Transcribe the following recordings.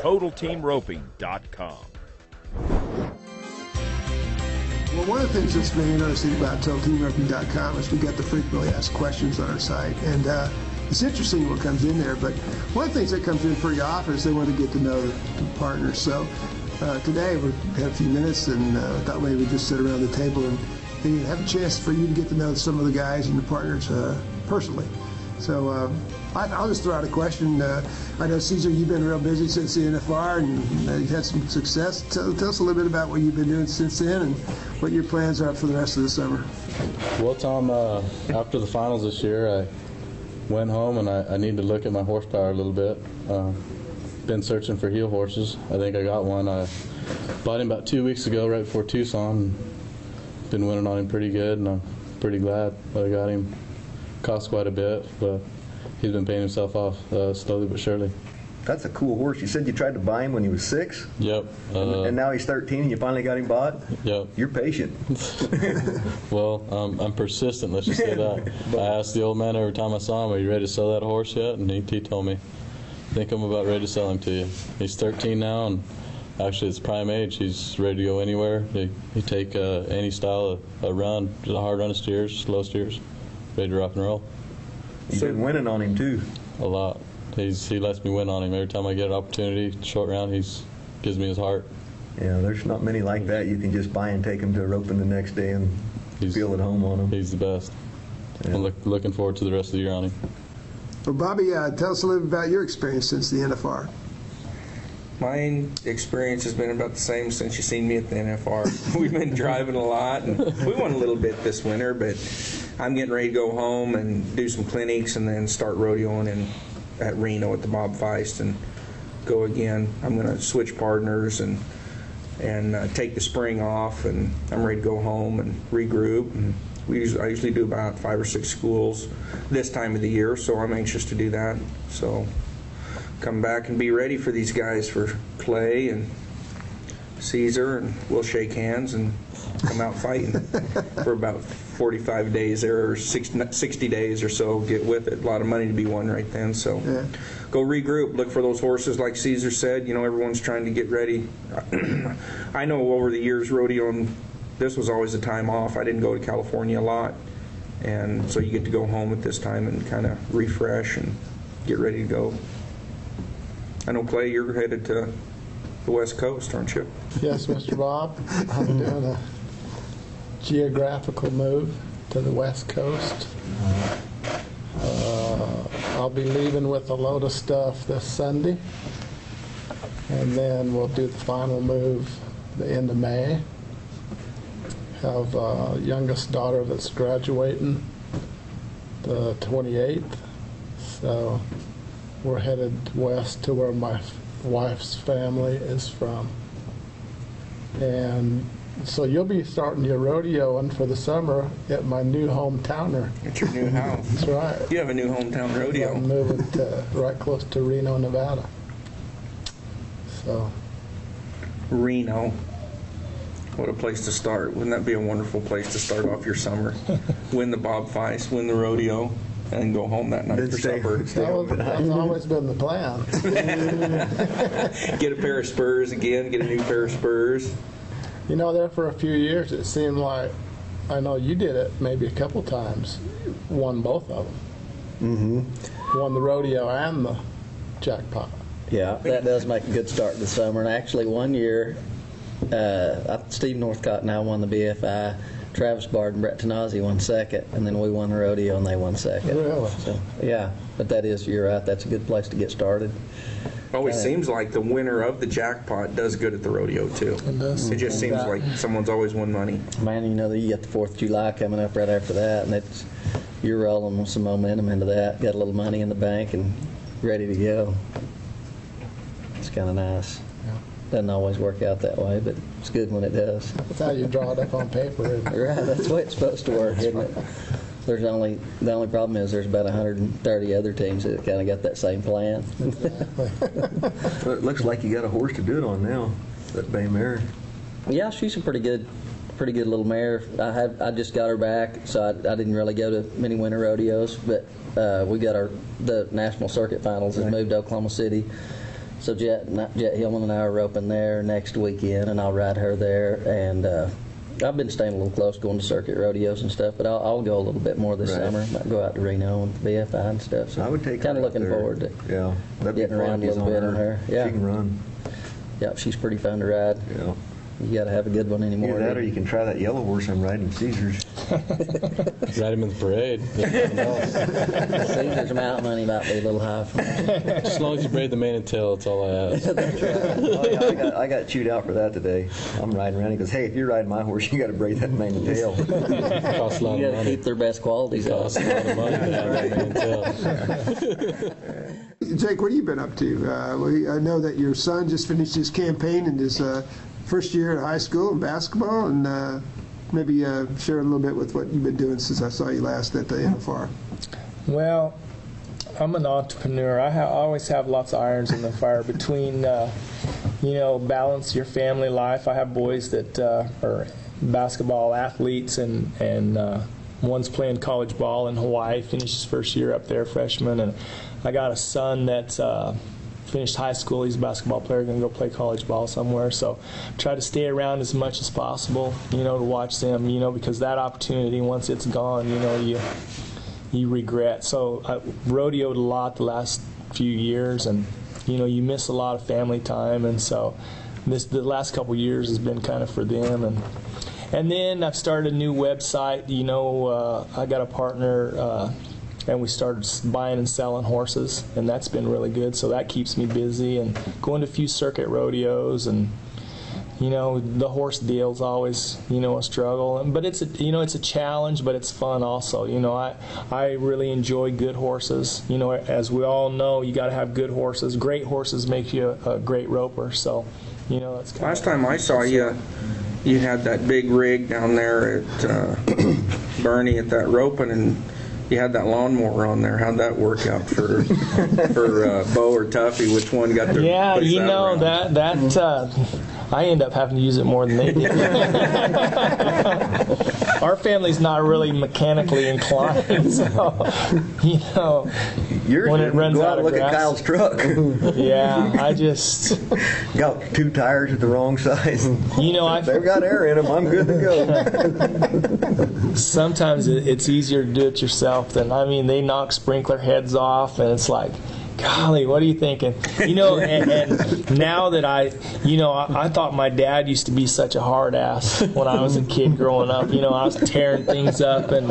TotalTeamRoping.com. Well, one of the things that's been interesting about TotalTeamRoping.com is we got the frequently asked questions on our site, and it's interesting what comes in there. But one of the things that comes in pretty often is they want to get to know the partners. So today we had a few minutes, and thought maybe we'd just sit around the table and have a chance for you to get to know some of the guys and the partners personally. So I'll just throw out a question. I know, Cesar, you've been real busy since the NFR, and you've had some success. Tell us a little bit about what you've been doing since then and what your plans are for the rest of the summer. Well, Tom, after the finals this year, I went home and I need to look at my horsepower a little bit. Been searching for heel horses. I think I got one. I bought him about 2 weeks ago, right before Tucson. Been winning on him pretty good, and I'm pretty glad that I got him. Cost quite a bit, but he's been paying himself off slowly but surely. That's a cool horse. You said you tried to buy him when he was 6? Yep. And now he's 13 and you finally got him bought? Yep. You're patient. Well, I'm persistent, let's just say that. I asked the old man every time I saw him, are you ready to sell that horse yet? And he told me, I think I'm about ready to sell him to you. He's 13 now, and actually it's prime age. He's ready to go anywhere. He take any style of run, just a hard run of steers, slow steers, ready to rock and roll. You've been winning on him too. A lot. He lets me win on him every time I get an opportunity. Short round, gives me his heart. Yeah, there's not many like that. You can just buy and take him to a roping the next day and feel at home on him. He's the best. Yeah. I'm looking forward to the rest of the year on him. Well, Bobby, tell us a little bit about your experience since the NFR. My experience has been about the same since you've seen me at the NFR. We've been driving a lot, and we won a little bit this winter, but I'm getting ready to go home and do some clinics and then start rodeoing at Reno at the Bob Feist and go again. I'm going to switch partners and take the spring off, and I'm ready to go home and regroup. And I usually do about 5 or 6 schools this time of the year, so I'm anxious to do that. So come back and be ready for these guys, for Clay and Cesar, and we'll shake hands and come out fighting for about 45 days there, or 60 days or so. Get with it. A lot of money to be won right then. So yeah. Go regroup, look for those horses like Cesar said. You know, everyone's trying to get ready. I know over the years rodeoing, this was always a time off. I didn't go to California a lot, and so you get to go home at this time and kind of refresh and get ready to go. I know, Clay, you're headed to the West Coast, aren't you? Yes, Mr. Bob. I'm doing a geographical move to the West Coast. I'll be leaving with a load of stuff this Sunday, and then we'll do the final move the end of May. Have a youngest daughter that's graduating the 28th, so we're headed west to where my wife's family is from. And so you'll be starting your rodeoing for the summer at my new hometowner. At your new house. That's right. You have a new hometown rodeo. I'm moving to right close to Reno, Nevada. So. Reno. What a place to start. Wouldn't that be a wonderful place to start off your summer? Win the Bob Feist, win the rodeo, and go home that night for supper. That's always been the plan. Get a pair of spurs again, get a new pair of spurs. You know, there for a few years it seemed like, I know you did it maybe a couple times, won both of them. Mm-hmm. Won the rodeo and the jackpot. Yeah, that does make a good start to the summer. And actually one year, Steve Northcott and I won the BFI. Travis Bard and Brett Tanazi won second, and then we won the rodeo and they won second. Really? So, yeah, but you're right, that's a good place to get started. Always seems like the winner of the jackpot does good at the rodeo too. It does. It just seems like someone's always won money. Man, you know, you got the 4th of July coming up right after that, and you're rolling with some momentum into that. Got a little money in the bank and ready to go. It's kind of nice. Doesn't always work out that way, but it's good when it does. That's how you draw it up on paper. Right, that's the way it's supposed to work, isn't it? The only problem is there's about 130 other teams that kind of got that same plan. Exactly. Well, it looks like you got a horse to do it on now, that bay mare. Yeah, she's a pretty good little mare. I just got her back, so I didn't really go to many winter rodeos, but we got the national circuit finals that moved to Oklahoma City. So Jet Hillman and I are roping there next weekend, and I'll ride her there. And I've been staying a little close, going to circuit rodeos and stuff, but I'll go a little bit more this summer. Might go out to Reno and BFI and stuff. So I would take kind her of looking up there. forward to That'd getting around a little bit on her. Yeah, she can run. Yeah, she's pretty fun to ride. Yeah. You got to have a good one anymore. Either that, or you can try that yellow horse I'm riding, Cesar's. Ride him in the parade. Caesar's mountain money might be a little high for me. Just as long as you braid the mane and tail, that's all I ask. Oh, yeah, I got chewed out for that today. I'm riding around. He goes, "Hey, if you're riding my horse, you got to braid that mane and tail." Costs a lot You of got to money. keep their best qualities up. Costs a lot of money to have that mane and tail. Jake, what have you been up to? I know that your son just finished his campaign in his first year at high school in basketball, and maybe share a little bit with what you've been doing since I saw you last at the NFR. Well, I'm an entrepreneur. I always have lots of irons in the fire between, balance your family life. I have boys that are basketball athletes, and one's playing college ball in Hawaii, finished his first year up there, freshman, and I got a son that's finished high school. He's a basketball player, going to go play college ball somewhere. So try to stay around as much as possible, to watch them, because that opportunity, once it's gone, you regret. So I rodeoed a lot the last few years, and, you miss a lot of family time. And so the last couple years has been kind of for them. And then I've started a new website. I got a partner, and we started buying and selling horses, and that's been really good. So that keeps me busy, and going to a few circuit rodeos, and the horse deal's always a struggle. But it's a challenge, but it's fun also. I really enjoy good horses. As we all know, you got to have good horses. Great horses make you a great roper. So that's kind Last time I saw you, you had that big rig down there at Bernie at that roping, and you had that lawnmower on there. How'd that work out for Bo or Tuffy? Which one got to Yeah, push that around? I end up having to use it more than they did. Our family's not really mechanically inclined, so Yours when it runs go out out and of look grass. at Kyle's truck. Yeah, I just Got 2 tires at the wrong size. They've got air in them. I'm good to go. sometimes it's easier to do it yourself than they knock sprinkler heads off, and it's like, golly, what are you thinking? And now that I thought my dad used to be such a hard ass when I was a kid growing up. I was tearing things up and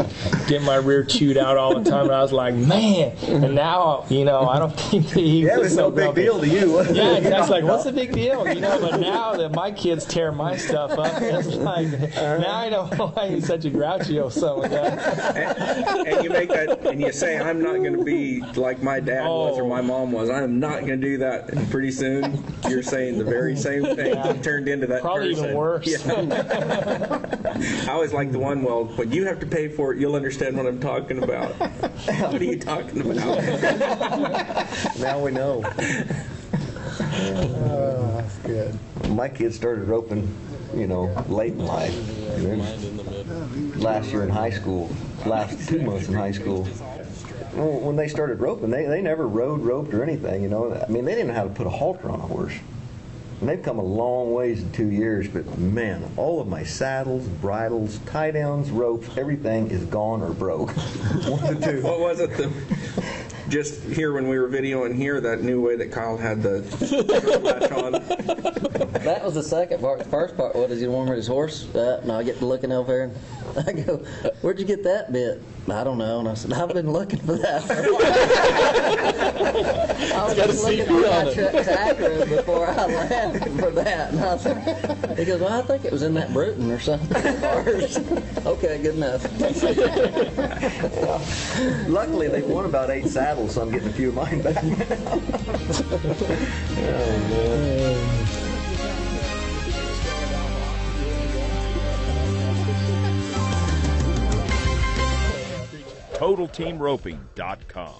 getting my rear chewed out all the time, and I was like, man. And now, I don't think he Yeah, it was was so no big grumpy. deal to you. Was it? Yeah, I was like, what's the big deal? But now that my kids tear my stuff up, it's like, now I know why he's such a grouchy old son with that. And you make that, and you say, I'm not going to be like my dad was or my mom was. I am not going to do that. And pretty soon, you're saying the very same thing. Yeah. You turned into that Probably person. even worse. Yeah. I always like the one, well, when you have to pay for it, you'll understand what I'm talking about. What are you talking about? Now we know. That's good. My kids started roping, late in life. Last year in high school, last 2 months in high school. Well, when they started roping, they never roped or anything, they didn't know how to put a halter on a horse. And they've come a long ways in 2 years, but man, all of my saddles, bridles, tie downs, ropes, everything is gone or broke. One of the two. What was it? Just here when we were videoing here, that new way that Kyle had the latch on. That was the second part. The first part, what is he warming his horse? And I get to looking over there, and I go, where'd you get that bit? I don't know. And I said, I've been looking for that. I was just looking for my tractor before I left for that. And I was like, he goes, well, I think it was in that Bruton or something. Okay, good enough. Luckily, they've won about 8 saddles, so I'm getting a few of mine back. Oh, man. TotalTeamRoping.com.